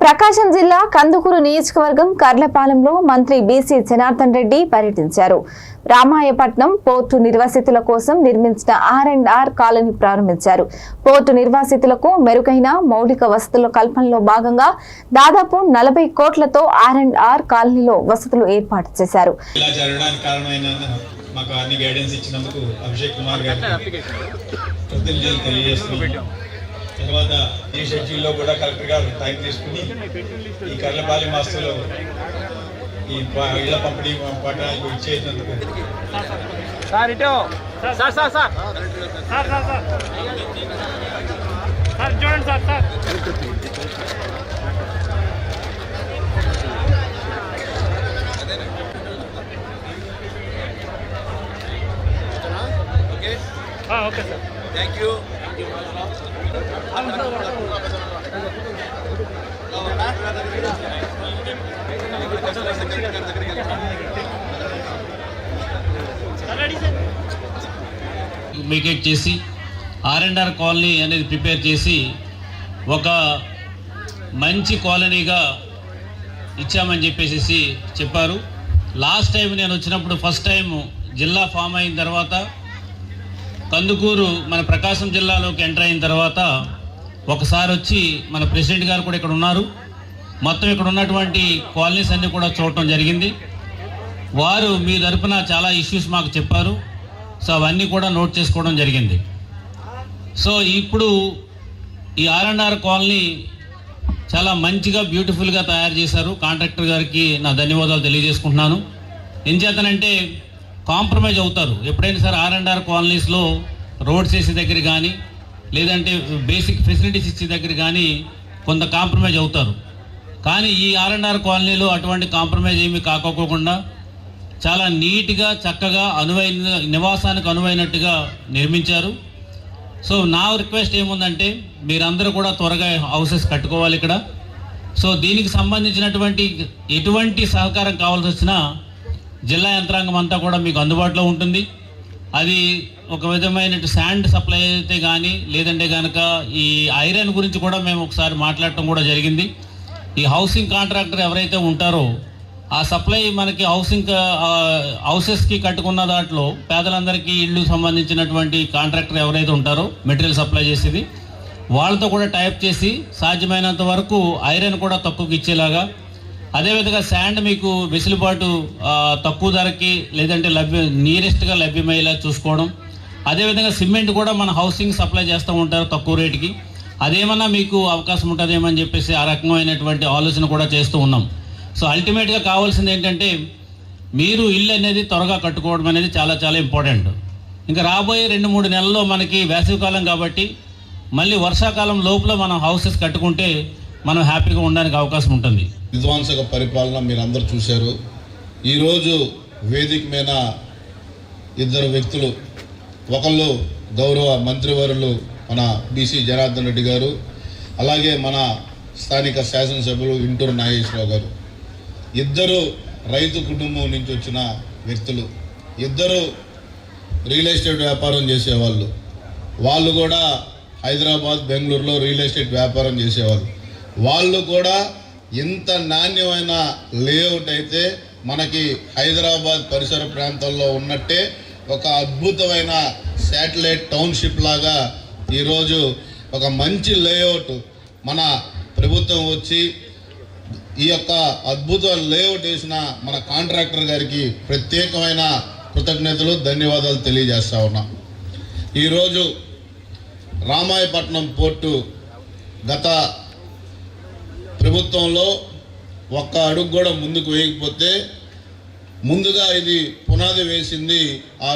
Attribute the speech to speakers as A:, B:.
A: ప్రకాశం జిల్లా కందుకూరు నియోజకవర్గం కర్లపాలెంలో మంత్రి బీసీ జనార్దన్ రెడ్డి పర్యటించారు. రామాయపట్నం పోర్టు నిర్వాసితుల కోసం నిర్మించిన R&R కాలనీ ప్రారంభించారు. పోర్టు నిర్వాసితులకు మెరుగైన మౌలిక వసతుల కల్పనలో భాగంగా దాదాపు 40 కోట్లతో R&R కాలనీలో వసతులు ఏర్పాటు చేశారు.
B: తర్వాత ఈ షెడ్యూల్లో కూడా కలెక్టర్ గారు టైం తీసుకుని ఈ కర్లపాలెం వాస్తులు ఈ ఇళ్ల పంపిణీ పట్టణానికి ఇచ్చేసినందుకు
C: ఓకే సార్,
B: థ్యాంక్ యూ.
D: మేకేట్ చేసి R&R కాలనీ అనేది ప్రిపేర్ చేసి ఒక మంచి కాలనీగా ఇచ్చామని చెప్పేసి చెప్పారు. లాస్ట్ టైం నేను వచ్చినప్పుడు ఫస్ట్ టైం జిల్లా ఫామ్ అయిన తర్వాత కందుకూరు మన ప్రకాశం జిల్లాలోకి ఎంటర్ అయిన తర్వాత ఒకసారి వచ్చి మన ప్రెసిడెంట్ గారు కూడా ఇక్కడ ఉన్నారు. మొత్తం ఇక్కడ ఉన్నటువంటి కాలనీస్ అన్నీ కూడా చూడటం జరిగింది. వారు మీ తరపున చాలా ఇష్యూస్ మాకు చెప్పారు. సో అవన్నీ కూడా నోట్ చేసుకోవడం జరిగింది. సో ఇప్పుడు ఈ R&R కాలనీ చాలా మంచిగా బ్యూటిఫుల్గా తయారు చేశారు. కాంట్రాక్టర్ గారికి నా ధన్యవాదాలు తెలియజేసుకుంటున్నాను. ఏం చేతనంటే కాంప్రమైజ్ అవుతారు ఎప్పుడైనా సరే R&R కాలనీస్లో రోడ్స్ వేసే దగ్గర కానీ లేదంటే బేసిక్ ఫెసిలిటీస్ ఇచ్చే దగ్గర కానీ కొంత కాంప్రమైజ్ అవుతారు. కానీ ఈ R&R కాలనీలో అటువంటి కాంప్రమైజ్ ఏమీ కాకోకుండా చాలా నీట్గా చక్కగా అనువైన నివాసానికి అనువైనట్టుగా నిర్మించారు. సో నా రిక్వెస్ట్ ఏముందంటే మీరందరూ కూడా త్వరగా హౌసెస్ కట్టుకోవాలి ఇక్కడ. సో దీనికి సంబంధించినటువంటి ఎటువంటి సహకారం కావాల్సి వచ్చినా జిల్లా యంత్రాంగం అంతా కూడా మీకు అందుబాటులో ఉంటుంది. అది ఒక విధమైన శాండ్ సప్లై అయితే కానీ లేదంటే కనుక ఈ ఐరన్ గురించి కూడా మేము ఒకసారి మాట్లాడటం కూడా జరిగింది. ఈ హౌసింగ్ కాంట్రాక్టర్ ఎవరైతే ఉంటారో ఆ సప్లై మనకి హౌసెస్కి కట్టుకున్న దాంట్లో పేదలందరికీ ఇళ్ళు సంబంధించినటువంటి కాంట్రాక్టర్ ఎవరైతే ఉంటారో మెటీరియల్ సప్లై చేసేది వాళ్ళతో కూడా టైప్ చేసి సాధ్యమైనంత వరకు ఐరన్ కూడా తక్కువకి ఇచ్చేలాగా, అదేవిధంగా శాండ్ మీకు వెసులుబాటు తక్కువ ధరకి లేదంటే నియరెస్ట్గా లభ్యమయ్యేలా చూసుకోవడం, అదేవిధంగా సిమెంట్ కూడా మన హౌసింగ్ సప్లై చేస్తూ ఉంటారు తక్కువ రేటుకి, అదేమన్నా మీకు అవకాశం ఉంటుందేమని చెప్పేసి ఆ రకమైనటువంటి ఆలోచన కూడా చేస్తూ ఉన్నాం. సో అల్టిమేట్గా కావాల్సింది ఏంటంటే మీరు ఇల్లు అనేది త్వరగా కట్టుకోవడం అనేది చాలా చాలా ఇంపార్టెంట్. ఇంకా రాబోయే 2-3 నెలల్లో మనకి వేసవికాలం కాబట్టి మళ్ళీ వర్షాకాలం లోపల మనం హౌసెస్ కట్టుకుంటే మనం హ్యాపీగా ఉండడానికి అవకాశం ఉంటుంది.
E: విధ్వంసక పరిపాలన మీరు అందరూ చూశారు. ఈరోజు వేదిక మీద ఇద్దరు వ్యక్తులు, ఒకళ్ళు గౌరవ మంత్రివర్యులు మన బీసీ జనార్దన్ రెడ్డి గారు, అలాగే మన స్థానిక శాసనసభ్యులు ఇంటూరు నాగేశ్వరరావు గారు. ఇద్దరు రైతు కుటుంబం నుంచి వచ్చిన వ్యక్తులు, ఇద్దరు రియల్ ఎస్టేట్ వ్యాపారం చేసేవాళ్ళు. వాళ్ళు కూడా హైదరాబాద్ బెంగళూరులో రియల్ ఎస్టేట్ వ్యాపారం చేసేవాళ్ళు. వాళ్ళు కూడా ఇంత నాణ్యమైన లేఅవుట్ అయితే మనకి హైదరాబాద్ పరిసర ప్రాంతాల్లో ఉన్నట్టే ఒక అద్భుతమైన శాటిలైట్ టౌన్షిప్ లాగా ఈరోజు ఒక మంచి లేఅవుట్ మన ప్రభుత్వం వచ్చి ఈ యొక్క అద్భుత లేఅవుట్ వేసిన మన కాంట్రాక్టర్ గారికి ప్రత్యేకమైన కృతజ్ఞతలు, ధన్యవాదాలు తెలియజేస్తా ఉన్నా. ఈరోజు రామాయపట్నం పోర్టు గత ప్రభుత్వంలో ఒక్క అడుగు కూడా ముందుకు వేయకపోతే ముందుగా ఇది పునాది వేసింది